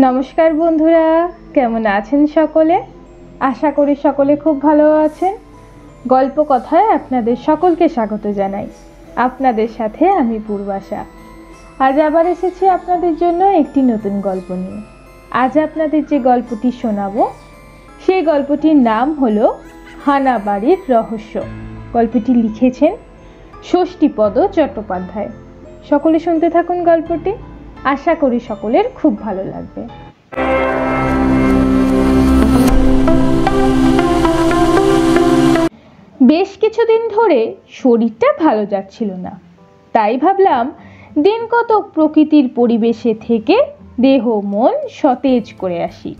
নমস্কার বন্ধুরা, কেমন আছেন সকলে? আশা করি সকলে খুব ভালো আছেন। গল্প কথায় আপনাদের সকলকে স্বাগত জানাই। আপনাদের সাথে আমি পূর্বাশা। আজ আবার এসেছি আপনাদের জন্য একটি নতুন গল্প নিয়ে। আজ আপনাদের যে গল্পটি শোনাবো সেই গল্পটির নাম হলো হানাবাড়ির রহস্য। গল্পটি লিখেছেন ষষ্ঠীপদ চট্টোপাধ্যায়। সকলে শুনতে থাকুন গল্পটি। আশা করি সকলের খুব ভালো লাগবে। বেশ কিছুদিন ধরে শরীরটা ভালো যাচ্ছিল না, তাই ভাবলাম দিন কতক প্রকৃতির পরিবেশে থেকে দেহ মন সতেজ করে আসি।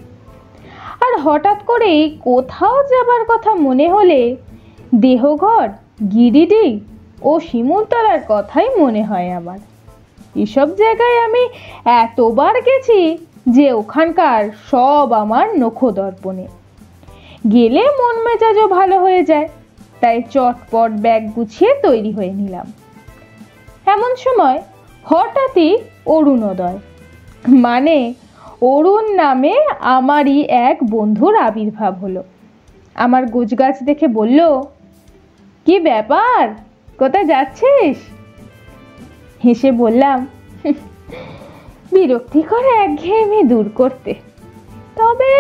আর হঠাৎ করেই কোথাও যাবার কথা মনে হলে দেহঘর, গিরিডি ও শিমুলতলার কথাই মনে হয় আমার। এসব জায়গায় আমি এতবার গেছি যে ওখানকার সব আমার নখদর্পণে। গেলে মন মেজাজও ভালো হয়ে যায়, তাই চটপট ব্যাগ গুছিয়ে তৈরি হয়ে নিলাম। এমন সময় হঠাৎই অরুণোদয়, মানে অরুণ নামে আমারই এক বন্ধুর আবির্ভাব হলো। আমার গোছগাছ দেখে বলল, কি ব্যাপার, কোথায় যাচ্ছিস? হেসে বললাম, বিরক্তিকর একঘেয়েমি দূর করতে। তবে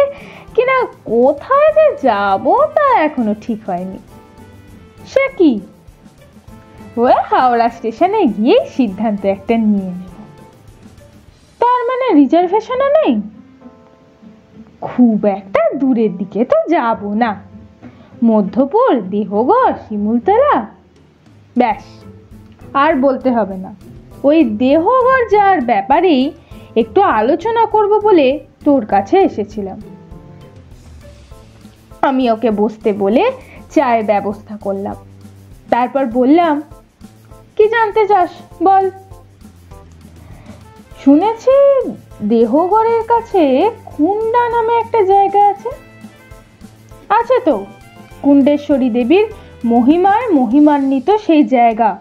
কিনা কোথায় যে যাব তা এখনো ঠিক হয়নি। সে কি, ওই হাওড়া স্টেশনে গিয়ে সিদ্ধান্ত একটা নিয়ে নেব। তার মানে রিজার্ভেশনও নেই? খুব একটা দূরের দিকে তো যাব না। মধ্যপুর, দেহঘর, শিমুলতলা, ব্যাস আর বলতে হবে না। ওই দেহঘর যাওয়ার ব্যাপারেই একটু আলোচনা করব বলে তোর কাছে এসেছিলাম। আমি ওকে বসতে বলে চায়ের ব্যবস্থা করলাম। তারপর বললাম, কি জানতে চাস বল। শুনেছি দেহঘরের কাছে কুন্ডা নামে একটা জায়গা আছে। আছে তো, কুণ্ডেশ্বরী দেবীর মহিমায় মহিমান্বিত সেই জায়গা।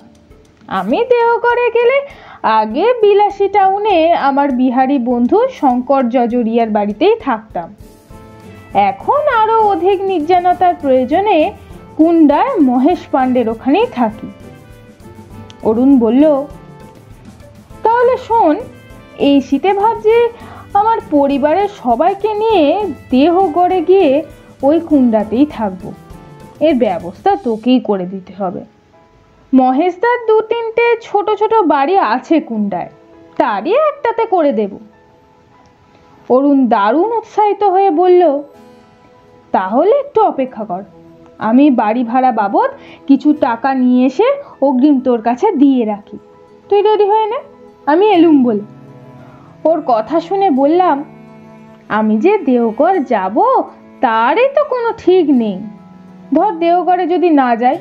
আমি দেহঘরে গেলে আগে বিলাসী টাউনে আমার বিহারি বন্ধু শঙ্কর জজরিয়ার বাড়িতেই থাকতাম। এখন আরো অধিক নির্জনতার প্রয়োজনে কুন্ডায় মহেশ পাণ্ডের ওখানেই থাকি। অরুণ বলল, তাহলে শোন, এই শীতে ভাবছি আমার পরিবারের সবাইকে নিয়ে দেহঘরে গিয়ে ওই কুন্ডাতেই থাকবো। এর ব্যবস্থা তোকেই করে দিতে হবে। মহেশদার 2-3টে ছোট ছোট বাড়ি আছে কুন্ডায়, তারই একটাতে করে দেব। অরুণ দারুণ উৎসাহিত হয়ে বলল, তাহলে একটু অপেক্ষা কর, আমি বাড়ি ভাড়া বাবদ কিছু টাকা নিয়ে এসে অগ্রিম তোর কাছে দিয়ে রাখি। তুই রেডি হয়ে নে, আমি এলুম বলে। ওর কথা শুনে বললাম, আমি যে দেওঘর যাব তারই তো কোনো ঠিক নেই। ধর দেওঘরে যদি না যাই,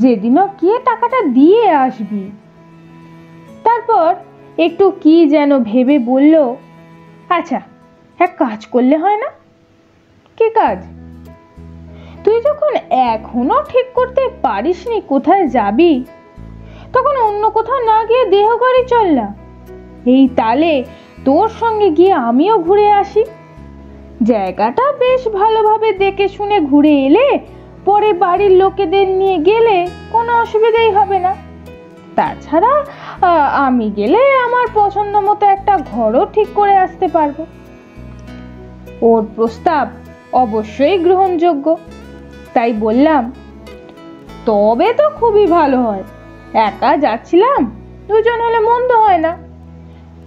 যেদিনও গিয়ে টাকাটা দিয়ে আসবি। তারপর একটু কি যেন ভেবে বলল, আচ্ছা এক কাজ করলে হয় না? কি কাজ? তুই যখন এখনো ঠিক করতে পারিসনি কোথায় যাবি, তখন অন্য কোথাও না গিয়ে দেহঘরই চল না। এই তালে তোর সঙ্গে গিয়ে আমিও ঘুরে আসি। জায়গাটা বেশ ভালোভাবে দেখে শুনে ঘুরে এলে পরে বাড়ির লোকেদের নিয়ে গেলে কোনো অসুবিধাই হবে না। তাছাড়া আমি গেলে আমার পছন্দ মতো একটা ঘরও ঠিক করে আসতে পারবো। ওর প্রস্তাব অবশ্যই গ্রহণযোগ্য। তাই বললাম, তবে তো খুবই ভালো হয়। একা যাচ্ছিলাম, দুজন হলে মন্দ হয় না।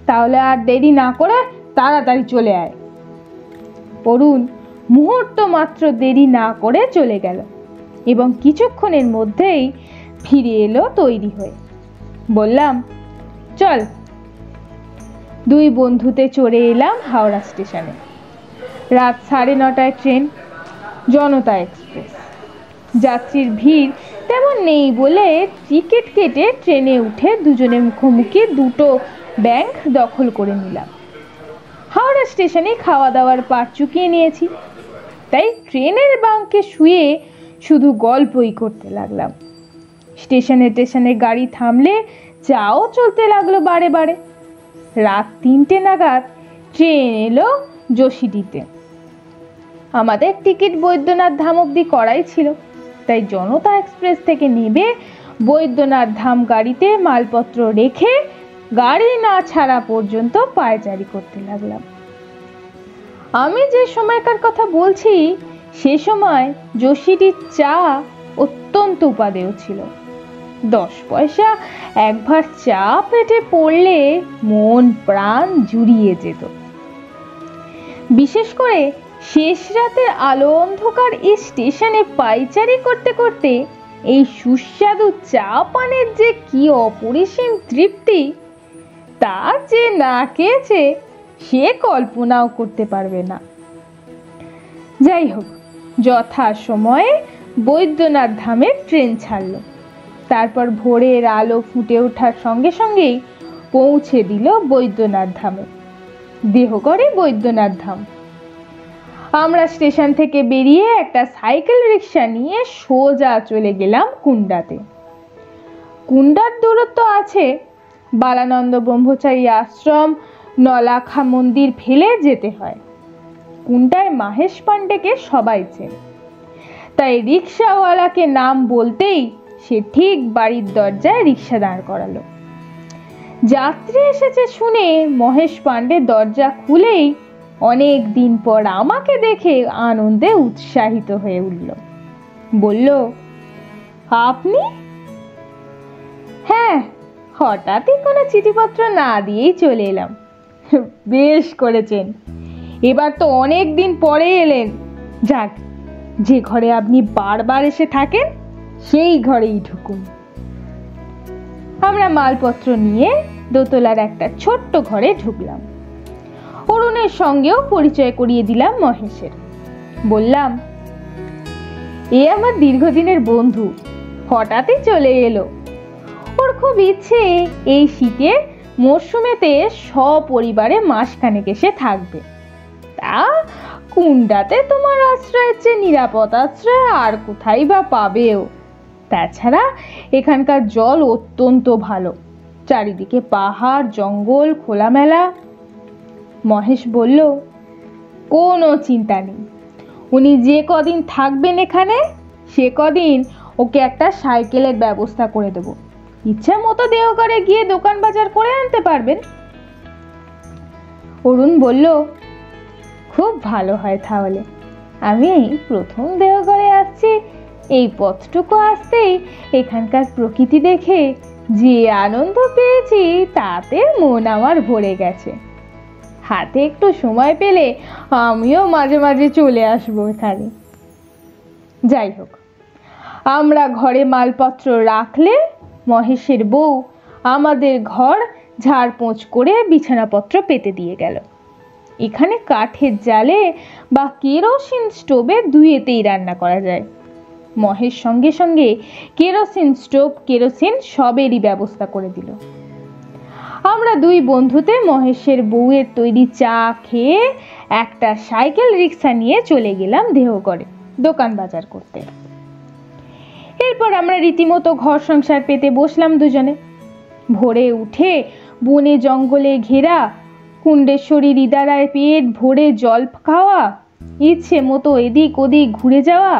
তাহলে আর দেরি না করে তাড়াতাড়ি চলে আয়। অরুণ মুহূর্ত মাত্র দেরি না করে চলে গেল এবং কিছুক্ষণের মধ্যেই ফিরে এলো তৈরি হয়ে। বললাম, চল। 2 বন্ধুতে চড়ে এলাম হাওড়া স্টেশনে। রাত 9:30টায় ট্রেন, জনতা এক্সপ্রেস। যাত্রীর ভিড় তেমন নেই বলে টিকিট কেটে ট্রেনে উঠে দুজনে মুখোমুখি 2টো ব্যাংক দখল করে নিলাম। হাওড়া স্টেশনে খাওয়া দাওয়ার পাট চুকিয়ে নিয়েছি, তাই ট্রেনের বাঙ্কে শুয়ে শুধু গল্পই করতে লাগলাম। স্টেশনে স্টেশনে গাড়ি থামলে চাও চলতে লাগলো বারে বারে। রাত 3টে নাগাদ ট্রেন এলো যোশীটিতে। আমাদের টিকিট বৈদ্যনাথ ধাম অবধি করাই ছিল, তাই জনতা এক্সপ্রেস থেকে নেবে বৈদ্যনাথ ধাম গাড়িতে মালপত্র রেখে গাড়ি না ছাড়া পর্যন্ত পায়চারি করতে লাগলাম। আমি যে সময়কার কথা বলছি সে সময় যোশীটির চা অত্যন্ত উপাদেয় ছিল। 10 পয়সা এক ভার চা পেটে পড়লে মন প্রাণ জুড়িয়ে যেত। বিশেষ করে শেষ রাতের আলো অন্ধকার এই স্টেশনে পায়চারি করতে করতে এই সুস্বাদু চা পানের যে কি অপরিসীম তৃপ্তি, তা যে না খেয়েছে সে কল্পনাও করতে পারবে না। যাই হোক, যথা সময়ে বৈদ্যনাথ ধামের ট্রেন ছাড়ল। তারপর ভোরের আলো ফুটে ওঠার সঙ্গে সঙ্গেই পৌঁছে দিল বৈদ্যনাথ ধামে। দেহগড়ে বৈদ্যনাথ ধাম। আমরা স্টেশন থেকে বেরিয়ে একটা সাইকেল রিক্সা নিয়ে সোজা চলে গেলাম কুন্ডাতে। কুন্ডার দূরত্ব আছে বালানন্দ ব্রহ্মচারী আশ্রম, নলাখা মন্দির ফেলে যেতে হয়। কুন্ডায় মাহেশ পান্ডেকে সবাই চেনে, তাই রিক্সাওয়ালাকে নাম বলতেই সে ঠিক বাড়ির দরজায় রিক্সা দাঁড় করালো। যাত্রী এসেছে শুনে মহেশ পান্ডে দরজা খুলেই অনেক দিন পর আমাকে দেখে আনন্দে উৎসাহিত হয়ে উঠল। বলল, আপনি? হ্যাঁ, হঠাৎই কোনো চিঠিপত্র না দিয়েই চলে এলাম। বেশ করেছেন, এবার তো অনেক দিন পরে এলেন। যাক, যে ঘরে আপনি বারবার এসে থাকেন সেই ঘরেই ঢুকুন। আমরা মালপত্র নিয়ে দোতলার একটা ছোট্ট ঘরে ঢুকলাম। অরুণের সঙ্গেও পরিচয় করিয়ে দিলাম মহেশের। বললাম, এ আমার দীর্ঘদিনের বন্ধু, হঠাৎই চলে এলো। ওর খুব ইচ্ছে এই শীতে মরশুমেতে সপরিবারে মাসখানেক এসে থাকবে। তা কুন্ডাতে তোমার আশ্রয়ের চেয়ে নিরাপদ আশ্রয় আর কোথায় বা পাবেও। তাছাড়া এখানকার জল অত্যন্ত ভালো, চারিদিকে পাহাড় জঙ্গল খোলামেলা। মহেশ বলল, কোনো চিন্তা নেই, উনি যে কদিন থাকবেন এখানে সে কদিন ওকে একটা সাইকেলের ব্যবস্থা করে দেব। ইচ্ছা মতো দেওঘরে গিয়ে দোকান বাজার করে আনতে পারবেন। অরুণ বলল, খুব ভালো হয় তাহলে। আমি প্রথম দেওঘরে আসছি, এই পথটুকু আসতেই এখানকার প্রকৃতি দেখে যে আনন্দ পেয়েছি তাতে মন আমার ভরে গেছে। হাতে একটু সময় পেলে আমিও মাঝে মাঝে চলে আসবো এখানে। যাই হোক, আমরা ঘরে মালপত্র রাখলে মহেশের বউ আমাদের ঘর ঝাড়পোঁছ করে বিছানাপত্র পেতে দিয়ে গেল। এখানে কাঠের জালে বা কেরোসিন স্টোভে দুইয়েতেই রান্না করা যায়। মহেশ সঙ্গে সঙ্গে কেরোসিন স্টোভ কেরোসিন সবেরই ব্যবস্থা করে দিল। আমরা দুই বন্ধুতে মহেশের বউয়ের তৈরি চা খেয়ে একটা সাইকেল রিক্সা নিয়ে চলে গেলাম দেহগড়ে দোকান বাজার করতে। এরপর আমরা রীতিমতো ঘর সংসার পেতে বসলাম দুজনে। ভোরে উঠে বনে জঙ্গলে ঘেরা কুণ্ডেশ্বরী হৃদারায় পেট ভরে জল খাওয়া, ইচ্ছে মতো এদিক ওদিক ঘুরে যাওয়া,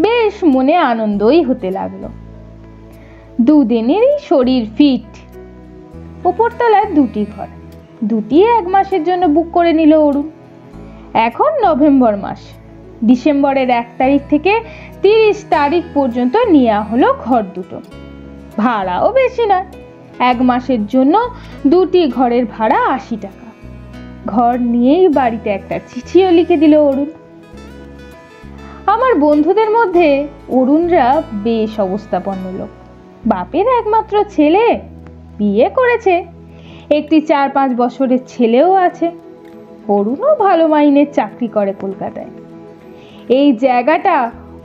বেশ মনে আনন্দই হতে লাগলো। দুদিনেরই শরীর ফিট। উপরতলায় দুটি ঘর, দুটি 1 মাসের জন্য বুক করে নিল অরুণ। এখন নভেম্বর মাস, ডিসেম্বরের 1 তারিখ থেকে 30 তারিখ পর্যন্ত নেওয়া হলো ঘর দুটো। ভাড়াও বেশি নয়, 1 মাসের জন্য দুটি ঘরের ভাড়া 80 টাকা। ঘর নিয়েই বাড়িতে একটা চিঠিও লিখে দিল অরুণ। আমার বন্ধুদের মধ্যে অরুণরা বেশ অবস্থাপন্ন লোক। বাপের একমাত্র ছেলে, বিয়ে করেছে, একটি 4-5 বছরের ছেলেও আছে। অরুণও ভালো মাইনের চাকরি করে কলকাতায়। এই জায়গাটা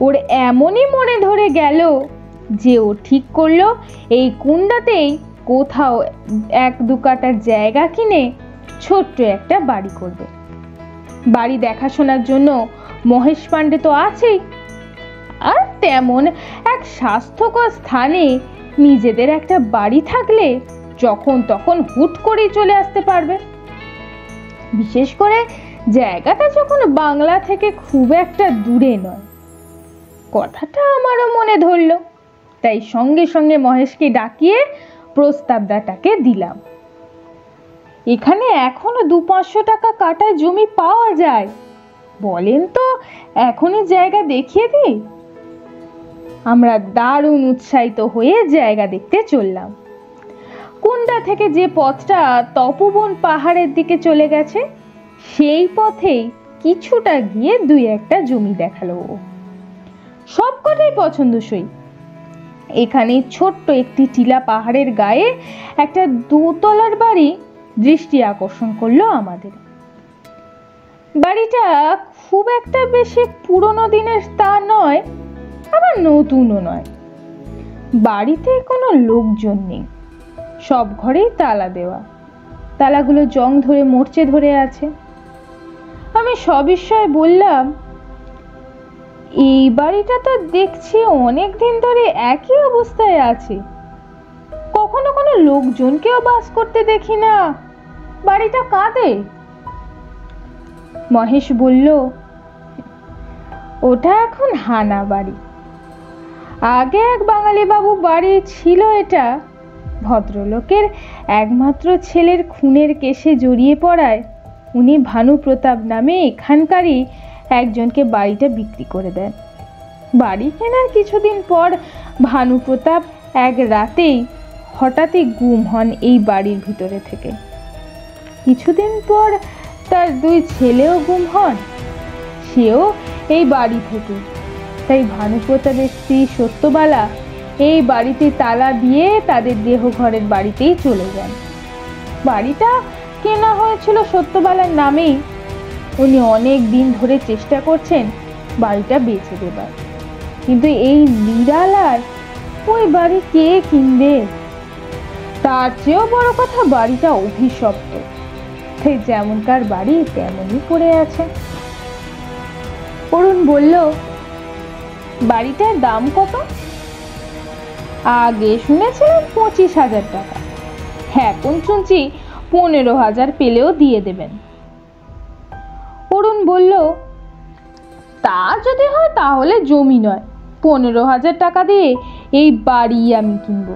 ওর এমনই মনে ধরে গেল যে ও ঠিক করলো এই কুন্ডাতেই কোথাও 1-2 কাঠার জায়গা কিনে ছোট্ট একটা বাড়ি করবে। বাড়ি দেখাশোনার জন্য মহেশ পান্ডে তো আছেই, আর তেমন এক স্বাস্থ্যকর স্থানে নিজেদের একটা বাড়ি থাকলে যখন তখন হুট করেই চলে আসতে পারবে। বিশেষ করে জায়গাটা যখন বাংলা থেকে খুব একটা দূরে নয়। কথাটা আমারও মনে ধরল, তাই সঙ্গে সঙ্গে মহেশকে ডাকিয়ে প্রস্তাবটাকে দিলাম। এখানে এখনো 200-500 টাকা কাটায় জমি পাওয়া যায়, বলেন তো এখনই জায়গা দেখিয়ে দিই। আমরা দারুণ উৎসাহিত হয়ে জায়গা দেখতে চললাম। কুন্ডা থেকে যে পথটা তপোবন পাহাড়ের দিকে চলে গেছে, সেই পথেই কিছুটা গিয়ে 2-1টা জমি দেখালো। সবকটাই পছন্দসই। এখানে ছোট্ট একটি টিলা পাহাড়ের গায়ে একটা 2তলার বাড়ি দৃষ্টি আকর্ষণ করলো আমাদের। বাড়িটা খুব একটা বেশি পুরনো দিনের তা নয়, আবার নতুনও নয়। বাড়িতে কোনো লোকজন নেই, সব ঘরেই তালা দেওয়া। তালাগুলো জং ধরে মরচে ধরে আছে। আমি সবিস্ময়ে বললাম, এই বাড়িটা তো দেখছি অনেক দিন ধরে একই অবস্থায় আছে, কখনো কোনো লোকজনকেও বাস করতে দেখি না, বাড়িটা কাদের? মহেশ বলল, ওটা এখন হানা বাড়ি। আগে এক বাঙালি বাবু বাড়ি ছিল এটা। ভদ্রলোকের একমাত্র ছেলের খুনের কেসে জড়িয়ে পড়ায় উনি ভানু প্রতাপ নামে এখানকারই একজনকে বাড়িটা বিক্রি করে দেন। বাড়ি কেনার কিছুদিন পর ভানু প্রতাপ এক রাতেই হঠাৎই গুম হন এই বাড়ির ভিতরে থেকে। কিছুদিন পর তার 2 ছেলেও গুম হন, সেও এই বাড়ি থেকে। তাই ভানু প্রতাপের স্ত্রী সত্যবালা এই বাড়িতে তালা দিয়ে তাদের দেহ ঘরের বাড়িতেই চলে যান। বাড়িটা কেনা হয়েছিল সত্যবালার নামেই। উনি অনেক দিন ধরে চেষ্টা করছেন বাড়িটা বেচে দেবার, কিন্তু এই নিরালায় ওই বাড়ি কে কিনবে? তার চেয়েও বড় কথা, বাড়িটা অভিশপ্ত। তাই যেমনকার বাড়ি তেমনই পড়ে আছে। অরুণ বলল, বাড়িটার দাম কত? আগে শুনেছিলাম 25,000 টাকা, এখন শুনছি 15,000 পেলেও দিয়ে দেবেন। অরুণ বলল, তা যদি হয় তাহলে জমি নয়, 15,000 টাকা দিয়ে এই বাড়ি আমি কিনব।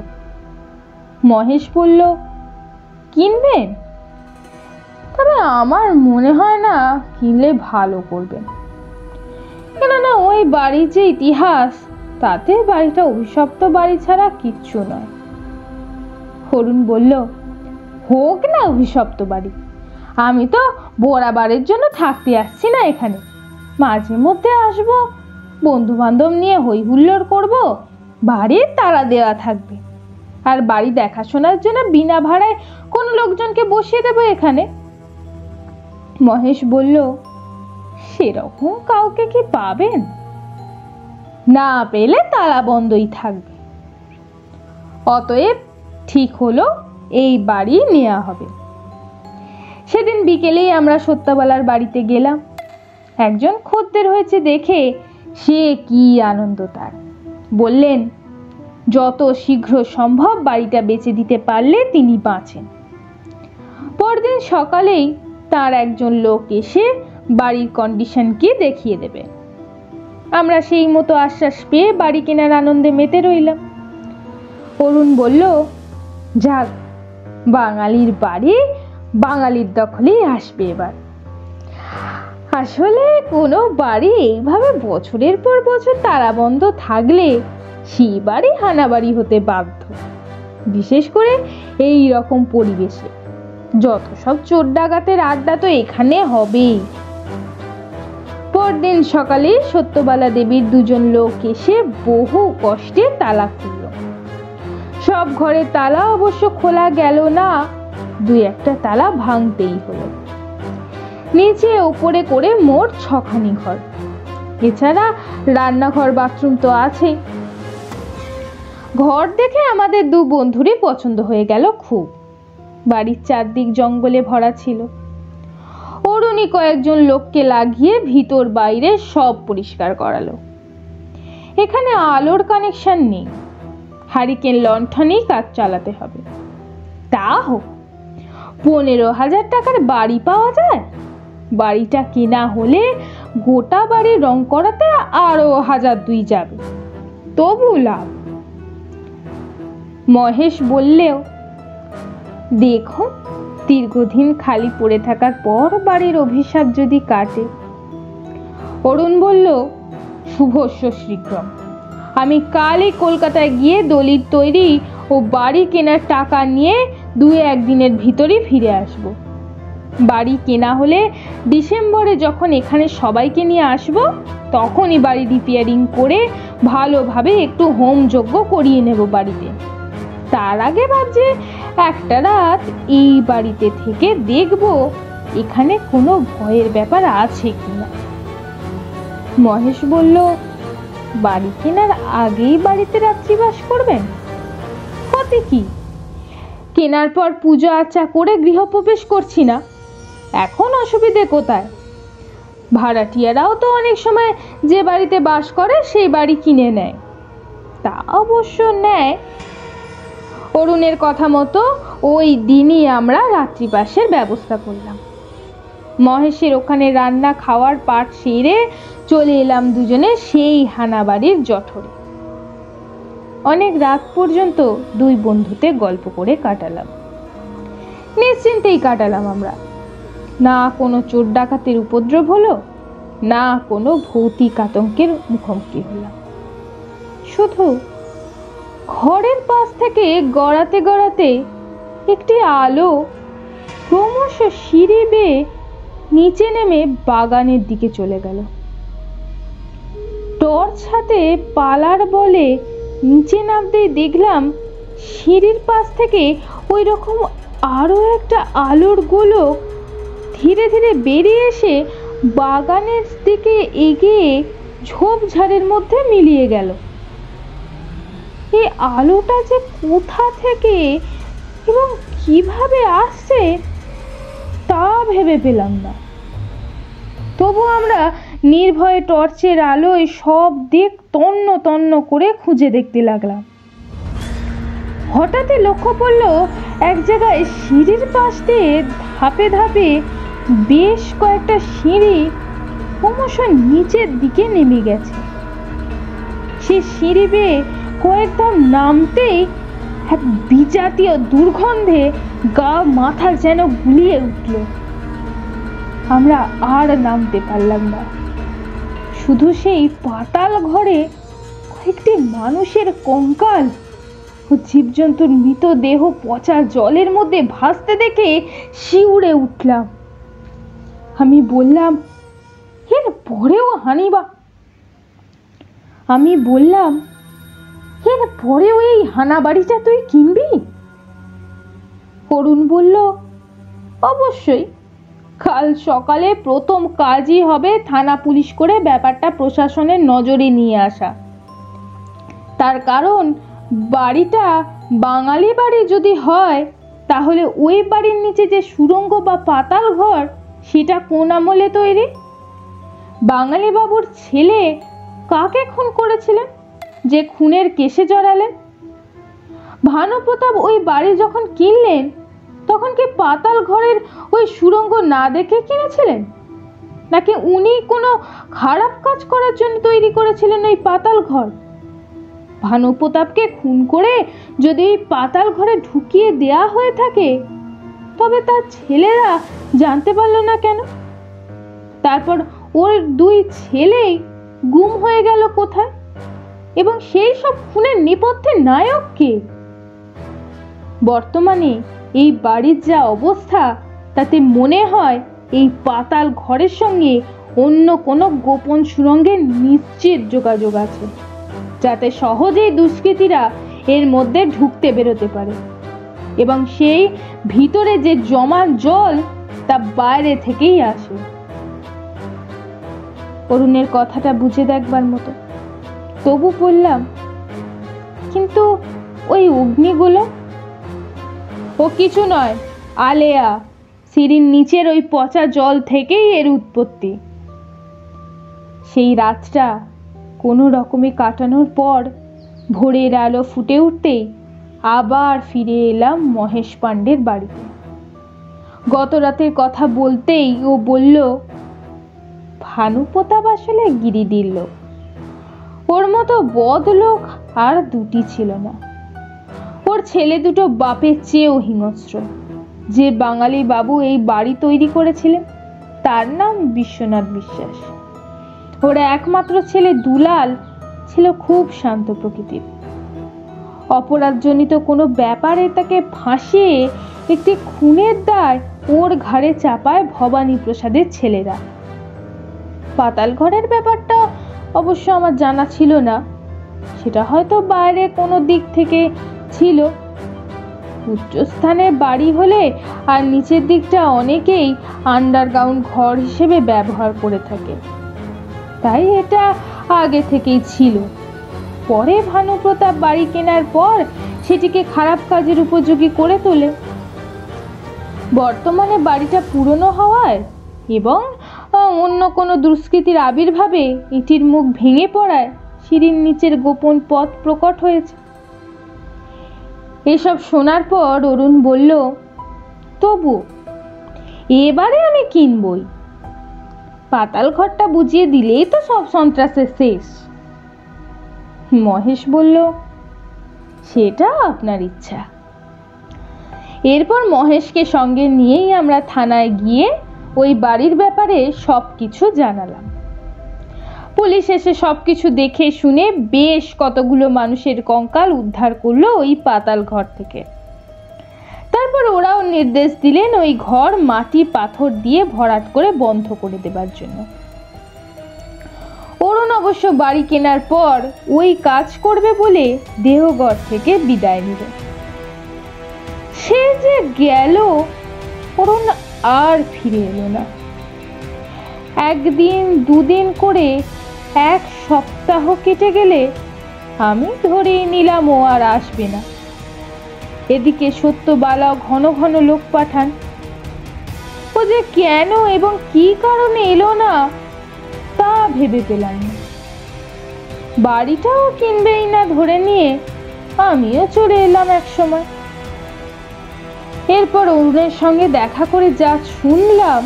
মহেশ বলল, কিনবেন? তবে আমার মনে হয় না কিনলে ভালো করবেন, কেননা ওই বাড়ির যে ইতিহাস, তাতে বাড়িটা অভিশপ্ত বাড়ি ছাড়া কিচ্ছু নয়। অরুণ বলল, হোক না অভিশপ্ত বাড়ি, আমি তো বরাবরের জন্য থাকতে আসছি না এখানে, মাঝে মধ্যে আসবো, বন্ধু বান্ধব নিয়ে হই হুল্লোড় করবো, বাড়ির তালা দেওয়া থাকবে, আর বাড়ি দেখাশোনার জন্য বিনা ভাড়ায় কোনো লোকজনকে বসিয়ে দেবো এখানে। মহেশ বলল, সেরকম কাউকে কি পাবেন? না পেলে তালা বন্ধই থাকবে। অতএব ঠিক হলো এই বাড়ি নেওয়া হবে। সেদিন বিকেলেই আমরা সত্যবালার বাড়িতে গেলাম। একজন খদ্দের হয়েছে দেখে সে কি আনন্দ তার। বললেন, যত শীঘ্র সম্ভব বাড়িটা বেচে দিতে পারলে তিনি বাঁচেন। পরদিন সকালেই তার একজন লোক এসে বাড়ির কন্ডিশন কি দেখিয়ে দেবে। আমরা সেই মতো আশ্বাস পেয়ে বাড়ি কেনার আনন্দে মেতে রইলাম। অরুণ বলল, যাক, বাঙালির বাড়ি বাঙালির দখলেই আসবে এবার। আসলে কোনো বাড়ি এইভাবে বছরের পর বছর তালাবন্ধ থাকলে সেই বাড়ি হানাবাড়ি হতে বাধ্য, বিশেষ করে এই রকম পরিবেশে। যত সব চোর ডাকাতের আড্ডা তো এখানে হবেই। পরদিন সকালে সত্যবালা দেবীর 2জন লোক এসে বহু কষ্টে তালা খুলল। সব ঘরে তালা অবশ্য খোলা গেল না, 2-1টা তালা ভাঙতেই হলো। নিচে উপরে করে মোট 6খানি ঘর, এছাড়া রান্নাঘর বাথরুম তো আছে। ঘর দেখে আমাদের 2 বন্ধুরই পছন্দ হয়ে গেল খুব। বাড়ির চারদিক জঙ্গলে ভরা ছিল। অরুণী কয়েকজন লোককে লাগিয়ে ভিতর বাইরে সব পরিষ্কার করালো। এখানে আলোর কানেকশন নেই, হারিকেন লণ্ঠনেই কাজ চালাতে হবে। তা হোক, 15,000 টাকার বাড়ি পাওয়া যায়? বাড়িটা কেনা হলে গোটা বাড়ি রং করাতে আরো 1,000-2 যাবে, তবু লাভ। মহেশ বললেও, দেখো দীর্ঘদিন খালি পড়ে থাকার পর বাড়ির অভিশাপ যদি কাটে। অরুণ বলল, শুভস্য শীঘ্রম। আমি কালই কলকাতায় গিয়ে দলিল তৈরি ও বাড়ি কেনার টাকা নিয়ে 2-1 দিনের ভিতরই ফিরে আসব। বাড়ি কেনা হলে ডিসেম্বরে যখন এখানে সবাইকে নিয়ে আসব, তখনই বাড়ি রিপেয়ারিং করে ভালোভাবে একটু হোম যজ্ঞ করিয়ে নেব বাড়িতে। তার আগে ভাবছি একটা রাত এই বাড়িতে থেকে দেখব এখানে কোনো ভয়ের ব্যাপার আছে কিনা। মহেশ বলল, বাড়ি কেনার আগেই বাড়িতে রাত্রিবাস করবেন? ক্ষতি কি? কেনার পর পূজা আর্চা করে গৃহপ্রবেশ করছি না, এখন অসুবিধে কোথায়? ভাড়াটিয়ারাও তো অনেক সময় যে বাড়িতে বাস করে সেই বাড়ি কিনে নেয়। তা অবশ্য নেয়। অরুণের কথা মতো ওই দিনই আমরা রাত্রিবাসের ব্যবস্থা করলাম। মহেশের ওখানে রান্না খাওয়ার পাট সেরে চলে এলাম দুজনে সেই হানাবাড়ির জঠরে। অনেক রাত পর্যন্ত 2 বন্ধুতে গল্প করে কাটালাম। নিশ্চিন্তেই কাটালাম আমরা। না কোনো চোর ডাকাতের উপদ্রব হলো, না কোনো ভৌতিক আতঙ্কের মুখোমুখি হলাম। শুধু ঘরের পাশ থেকে গড়াতে গড়াতে একটি আলো ক্রমশ সিঁড়ি বেয়ে নিচে নেমে বাগানের দিকে চলে গেল। টর্চ হাতে পালার বলে নিচে নামতেই দেখলাম সিঁড়ির পাশ থেকে ওই রকম আরো একটা আলোর গোলক ধীরে ধীরে বেরিয়ে এসে বাগানের দিকে এগিয়ে ঝোপঝাড়ের মধ্যে মিলিয়ে গেল। এই আলোটা যে কোথা থেকে এবং কিভাবে আসছে তা ভেবে পেলাম না। তবু আমরা নির্ভয়ে টর্চের আলোয় সব দিক তন্ন তন্ন করে খুঁজে দেখতে লাগলাম। হঠাৎই লক্ষ্য পড়ল এক জায়গায় সিঁড়ির পাশ দিয়ে ধাপে ধাপে বেশ কয়েকটা সিঁড়ি ক্রমশ নিচের দিকে নেমে গেছে। সে সিঁড়ি বেয়ে কয়েক ধাপ নামতেই এক বিজাতীয় দুর্গন্ধে গা মাথা যেন গুলিয়ে উঠল। আমরা আর নামতে পারলাম না। শুধু সেই পাতাল ঘরে কয়েকটি মানুষের কঙ্কাল ও জীবজন্তুর মৃতদেহ পচা জলের মধ্যে ভাসতে দেখে শিউরে উঠলাম। আমি বললাম, এর পরেও এই হানা বাড়িটা তুই কিনবি? অরুণ বলল, অবশ্যই। কাল সকালে প্রথম কাজই হবে থানা পুলিশ করে ব্যাপারটা প্রশাসনের নজরে নিয়ে আসা। তার কারণ বাড়িটা বাঙালি বাড়ি যদি হয়, তাহলে ওই বাড়ির নিচে যে সুড়ঙ্গ বা পাতাল ঘর সেটা কোন আমলে তৈরি? বাঙালি বাবুর ছেলে কাকে খুন করেছিলেন যে খুনের কেসে জড়ালেন? ভানুপ্রতাপ ওই বাড়ি যখন কিনলেন তখন কি পাতাল ঘরের ওই সুড়ঙ্গ না দেখে কিনেছিলেন, নাকি উনি কোনো খারাপ কাজ করার জন্য তৈরি করেছিলেন ওই পাতাল ঘর? ভানুপ্রতাপকে খুন করে যদি ওই পাতাল ঘরে ঢুকিয়ে দেয়া হয়ে থাকে, তবে তার ছেলেরা জানতে পারলো না কেন? তারপর ওর 2 ছেলেই গুম হয়ে গেল কোথায়? এবং সেই সব খুনের নেপথ্যে নায়ক কে? বর্তমানে এই বাড়ির যা অবস্থা, তাতে মনে হয় এই পাতাল ঘরের সঙ্গে অন্য কোনো গোপন সুড়ঙ্গের নিশ্চিত যোগাযোগ আছে, যাতে সহজেই দুষ্কৃতীরা এর মধ্যে ঢুকতে বেরোতে পারে এবং সেই ভিতরে যে জমা জল তা বাইরে থেকেই আসে। অরুণের কথাটা বুঝে দেখবার মতো। তবু বললাম, কিন্তু ওই অগ্নিগুলো? ও কিছু নয়, আলেয়া। সিঁড়ির নিচের ওই পচা জল থেকেই এর উৎপত্তি। সেই রাতটা কোনো রকমে কাটানোর পর ভোরের আলো ফুটে উঠতেই আবার ফিরে এলাম মহেশ পাণ্ডের বাড়িতে। গত রাতের কথা বলতেই ও বলল, ভানুপ্রতাপ আসলে গিরিডির লোক। ওর মতো বদ লোক আর দুটি ছিল না। ওর ছেলে দুটো বাপের চেয়েও হিংস্র। যে বাঙালি বাবু এই বাড়ি তৈরি করেছিলেন তার নাম বিশ্বনাথ বিশ্বাস। ওর একমাত্র ছেলে দুলাল ছিল খুব শান্ত প্রকৃতির। অপরাধজনিত কোনো ব্যাপারে তাকে ফাঁসিয়ে একটি খুনের দায় ওর ঘাড়ে চাপায় ভবানী প্রসাদের ছেলেরা। পাতাল ঘরের ব্যাপারটা অবশ্য আমার জানা ছিল না, সেটা হয়তো বাইরে কোনো দিক থেকে ছিল। উচ্চস্থানের বাড়ি হলে আর নিচের দিকটা অনেকেই আন্ডারগ্রাউন্ড ঘর হিসেবে ব্যবহার করে থাকে, তাই এটা আগে থেকেই ছিল। পরে ভানুপ্রতাপ বাড়ি কেনার পর সেটিকে খারাপ কাজের উপযোগী করে তোলে। বর্তমানে বাড়িটা পুরনো হওয়ায় এবং অন্য কোনো দুষ্কৃতির আবির্ভাবে ইটির মুখ ভেঙে পড়ায় সিঁড়ির নিচের গোপন পথ প্রকট হয়েছে। এসব শোনার পর অরুণ বলল, তবু এবারে আমি কিনবই। পাতাল ঘরটা বুঝিয়ে দিলেই তো সব সন্ত্রাসের শেষ। মহেশ বলল, সেটা আপনার ইচ্ছা। এরপর মহেশকে সঙ্গে নিয়েই আমরা থানায় গিয়ে ওই বাড়ির ব্যাপারে সবকিছু জানালাম। পুলিশ এসে সবকিছু দেখে শুনে বেশ কতগুলো মানুষের কঙ্কাল উদ্ধার করলো ওই পাতাল ঘর থেকে। তারপর ওরাও নির্দেশ দিলেন ওই ঘর মাটি পাথর দিয়ে ভরাট করে বন্ধ করে দেবার জন্য। অরুণ অবশ্য বাড়ি কেনার পর ওই কাজ করবে বলে দেহঘর থেকে বিদায় নিল। সে যে গেল, অরুণ আর ফিরে এলো না। একদিন দুদিন করে এক সপ্তাহ কেটে গেলে আমি ধরেই নিলাম ও আর আসবে না। এদিকে সত্যবালা ঘন ঘন লোক পাঠান। ও যে কেন এবং কি কারণে এলো না তা ভেবে পেলাম না। বাড়িটাও কিনবেই না ধরে নিয়ে আমিও চলে এলাম এক সময়। এরপর অরুণের সঙ্গে দেখা করে যা শুনলাম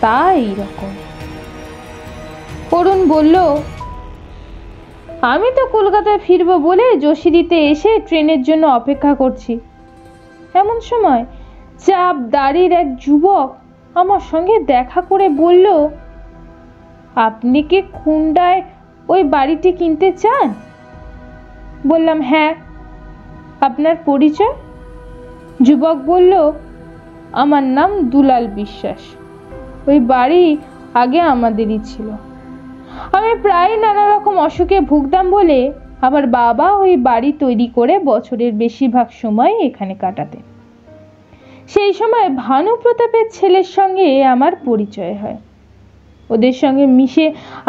তা এইরকম। অরুণ বলল, আমি তো কলকাতায় ফিরবো বলে যশিরিতে এসে ট্রেনের জন্য অপেক্ষা করছি। এমন সময় চাপ দাড়ির এক যুবক আমার সঙ্গে দেখা করে বলল, আপনি কি খুন্ডায় ওই বাড়িটি কিনতে চান? বললাম, হ্যাঁ। আপনার পরিচয়? যুবক বলল, আমার নাম দুলাল বিশ্বাস। ওই বাড়ি আগে আমাদেরই ছিল। আমি প্রায় নানা রকম অসুখে ভুগতাম বলে আমার বাবা ওই বাড়ি তৈরি করে বছরের বেশিরভাগ সময় এখানে কাটাতেন। সেই সময় ভানুপ্রতাপের ছেলের সঙ্গে আমার পরিচয় হয়। ওদের সঙ্গে মিশে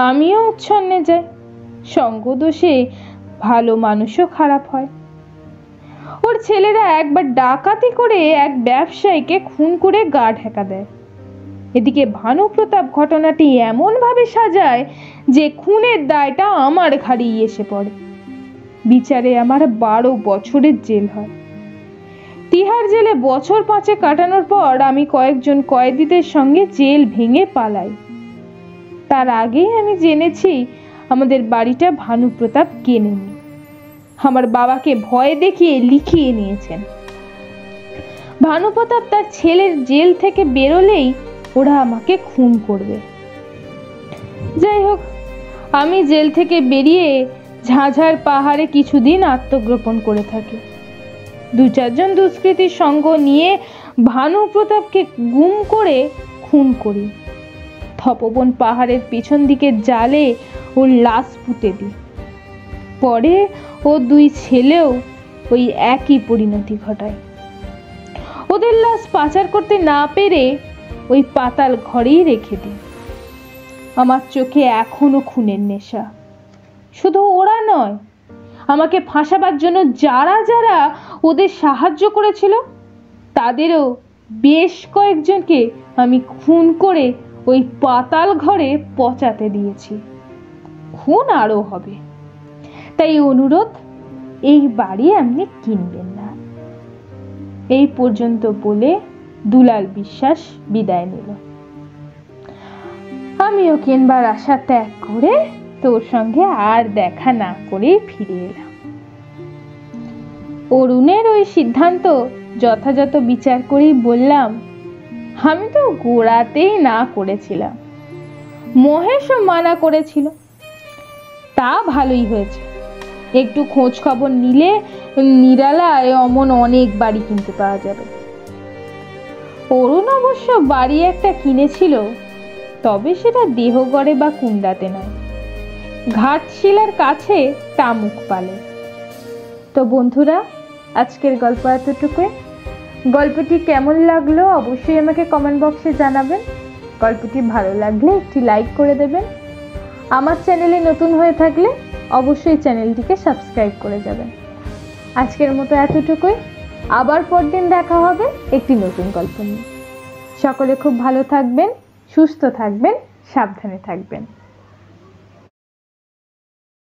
আমিও উচ্ছন্নে যাই। সঙ্গদোষে ভালো মানুষও খারাপ হয়। ওর ছেলেরা একবার ডাকাতি করে এক ব্যবসায়ীকে খুন করে গা ঢাকা দেয়। এদিকে ভানুপ্রতাপ ঘটনাটি এমন ভাবে সাজায় যে খুনের দায়টা আমার ঘাড়েই এসে পড়ে। বিচারে আমার 12 বছরের জেল হয়। তিহার জেলে বছর 5 কাটানোর পর আমি কয়েকজন কয়েদিদের সঙ্গে জেল ভেঙে পালাই। তার আগেই আমি জেনেছি আমাদের বাড়িটা ভানুপ্রতাপ কেনেনি। আমার বাবাকে ভয় দেখিয়ে লিখিয়ে নিয়েছেন। ভানুপ্রতাপ তার ছেলের জেল থেকে বেরোলেই ওরা আমাকে খুন করবে। যাই হোক, আমি জেল থেকে বেরিয়ে ঝাঝার পাহাড়ে কিছুদিন আত্মগোপন করে থাকি। 2-4 জন দুষ্কৃতীর সঙ্গ নিয়ে ভানুপ্রতাপকে গুম করে খুন করি। তপোবন পাহাড়ের পিছন দিকে জালে ওর লাশ পুঁতে দিই। পরে ও 2 ছেলেও ওই একই পরিণতি ঘটায়। ওদের লাশ পাচার করতে না পেরে ওই পাতাল ঘরেই রেখে দিই। আমার চোখে এখনো খুনের নেশা। শুধু ওরা নয়, আমাকে ফাঁসাবার জন্য যারা যারা ওদের সাহায্য করেছিল তাদেরও বেশ কয়েকজনকে আমি খুন করে ওই পাতাল ঘরে পচাতে দিয়েছি। খুন আরো হবে। তাই অনুরোধ, এই বাড়ি আপনি কিনবেন না। এই পর্যন্ত বলে দুলাল বিশ্বাস বিদায় নিল। আমিও কিনবার আশা ত্যাগ করে তোর সঙ্গে আর দেখা না করেই ফিরে এলাম। অরুণের ওই সিদ্ধান্ত যথাযথ বিচার করেই বললাম, আমি তো গোড়াতেই না করেছিলাম, মহেশও মানা করেছিল। তা ভালোই হয়েছে, একটু খোঁজ খবর নিলে নিরালায় অমন অনেক বাড়ি কিনতে পাওয়া যাবে। অরুণ অবশ্য বাড়ি একটা কিনেছিল, তবে সেটা দেহগড়ে বা কুন্ডাতে নয়, ঘাটশিলার কাছে টামুকপালে। তো বন্ধুরা, আজকের গল্প এতটুকুই। গল্পটি কেমন লাগলো অবশ্যই আমাকে কমেন্ট বক্সে জানাবেন। গল্পটি ভালো লাগলে একটি লাইক করে দেবেন। আমার চ্যানেলে নতুন হয়ে থাকলে অবশ্যই চ্যানেলটিকে সাবস্ক্রাইব করে যাবেন। আজকের মতো এতটুকুই, আবার পরদিন দেখা হবে একটি নতুন গল্প নিয়ে। সকলে খুব ভালো থাকবেন, সুস্থ থাকবেন, সাবধানে থাকবেন।